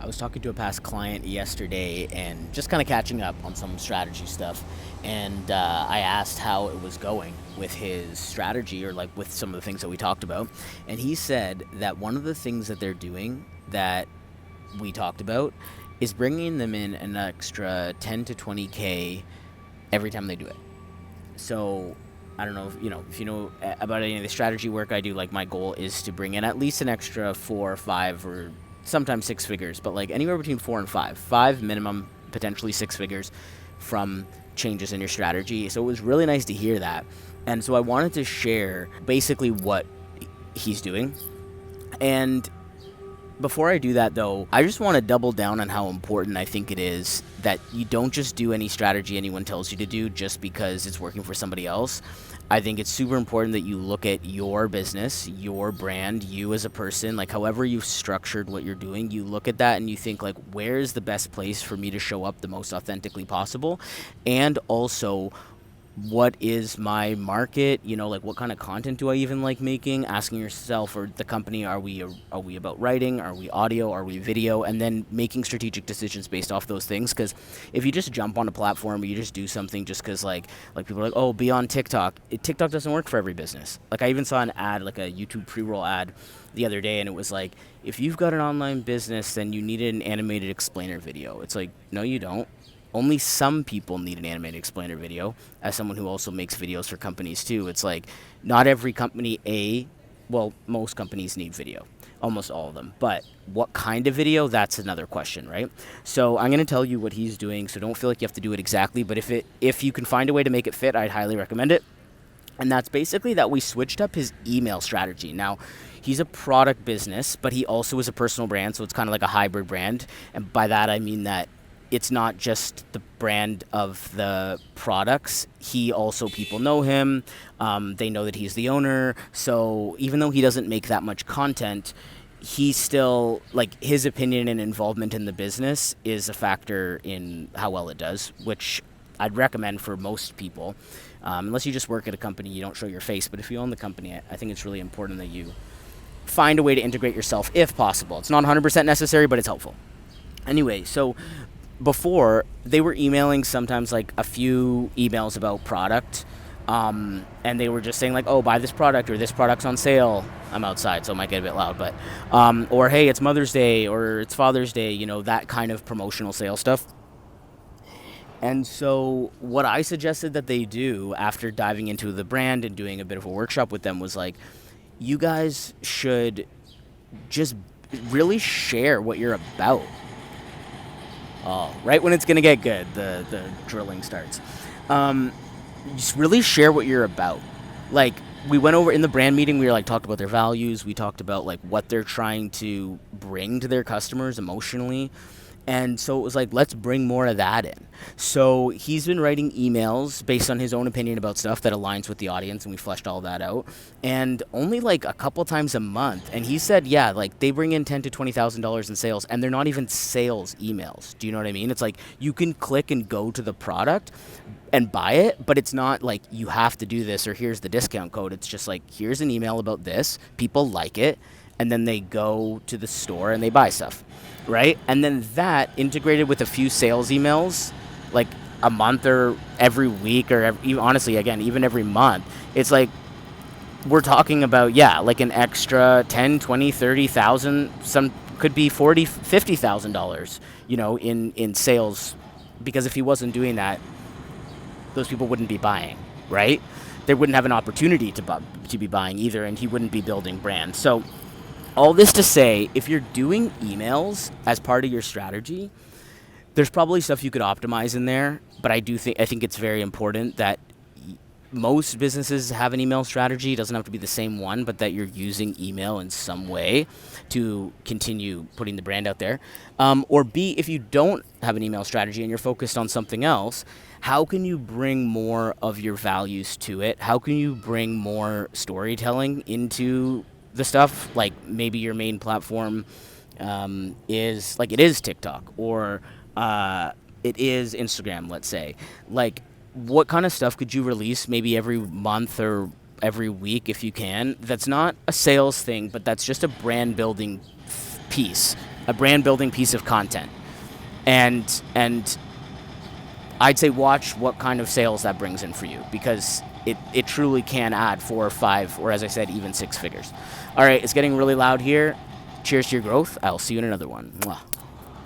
I was talking to a past client yesterday and just kind of catching up on some strategy stuff. And I asked how it was going with his strategy or like with some of the things that we talked about. And he said that one of the things that they're doing that we talked about is bringing them in an extra 10 to 20K every time they do it. So I don't know if you know about any of the strategy work I do. Like my goal is to bring in at least an extra 4 or 5 or sometimes 6 figures, but like anywhere between 4 and 5 minimum, potentially 6 figures from changes in your strategy. So it was really nice to hear that, and so I wanted to share basically what he's doing. And before I do that, though, I just want to double down on how important I think it is that you don't just do any strategy anyone tells you to do just because it's working for somebody else. I think it's super important that you look at your business, your brand, you as a person, like however you've structured what you're doing, you look at that and you think like, where is the best place for me to show up the most authentically possible? And also, what is my market, like what kind of content do I even like making, asking yourself or the company, are we about writing, are we audio, are we video, and then making strategic decisions based off those things. Because if you just jump on a platform or you just do something just because like people are like, oh, be on TikTok, TikTok doesn't work for every business. Like I even saw an ad, like a YouTube pre-roll ad the other day, and it was like, if you've got an online business, then you need an animated explainer video. It's like, no, you don't. Only some people need an animated explainer video. As someone who also makes videos for companies too, it's like not every company, most companies need video, almost all of them. But what kind of video, that's another question, right? So I'm going to tell you what he's doing, so don't feel like you have to do it exactly, but if you can find a way to make it fit, I'd highly recommend it. And that's basically that we switched up his email strategy. Now, he's a product business, but he also is a personal brand, so it's kind of like a hybrid brand. And by that, I mean that it's not just the brand of the products. He also, people know him. They know that he's the owner. So even though he doesn't make that much content, he still, like, his opinion and involvement in the business is a factor in how well it does, which I'd recommend for most people. Unless you just work at a company, you don't show your face. But if you own the company, I think it's really important that you find a way to integrate yourself if possible. It's not 100% necessary, but it's helpful. Anyway, so before, they were emailing sometimes like a few emails about product, and they were just saying like, oh, buy this product, or this product's on sale. I'm outside, so it might get a bit loud, but or hey, it's Mother's Day, or it's Father's Day, that kind of promotional sales stuff. And so what I suggested that they do after diving into the brand and doing a bit of a workshop with them was like, you guys should just really share what you're about. Oh, right when it's going to get good, the drilling starts. Just really share what you're about. Like, we went over in the brand meeting, we were like, talked about their values. We talked about like what they're trying to bring to their customers emotionally. And so it was like, let's bring more of that in. So he's been writing emails based on his own opinion about stuff that aligns with the audience, and we fleshed all that out. And only like a couple times a month. And he said, yeah, like they bring in $10,000 to $20,000 in sales, and they're not even sales emails. Do you know what I mean? It's like you can click and go to the product and buy it, but it's not like you have to do this or here's the discount code. It's just like, here's an email about this. People like it, and then they go to the store and they buy stuff. Right? And then that integrated with a few sales emails, like a month or every week or honestly, again, even every month, it's like we're talking about, like an extra 10, 20, 30,000, some could be 40, $50,000, in sales, because if he wasn't doing that, those people wouldn't be buying, right? They wouldn't have an opportunity to be buying either, and he wouldn't be building brands. So all this to say, if you're doing emails as part of your strategy, there's probably stuff you could optimize in there, but I think it's very important that most businesses have an email strategy. It doesn't have to be the same one, but that you're using email in some way to continue putting the brand out there. Or B, if you don't have an email strategy and you're focused on something else, how can you bring more of your values to it? How can you bring more storytelling into the stuff? Like maybe your main platform is like, it is TikTok, or it is Instagram, let's say. Like, what kind of stuff could you release maybe every month or every week if you can? That's not a sales thing, but that's just a brand building piece a brand building piece of content, and I'd say watch what kind of sales that brings in for you, because it truly can add 4 or 5, or as I said, even 6 figures. All right, it's getting really loud here. Cheers to your growth. I'll see you in another one. Mwah.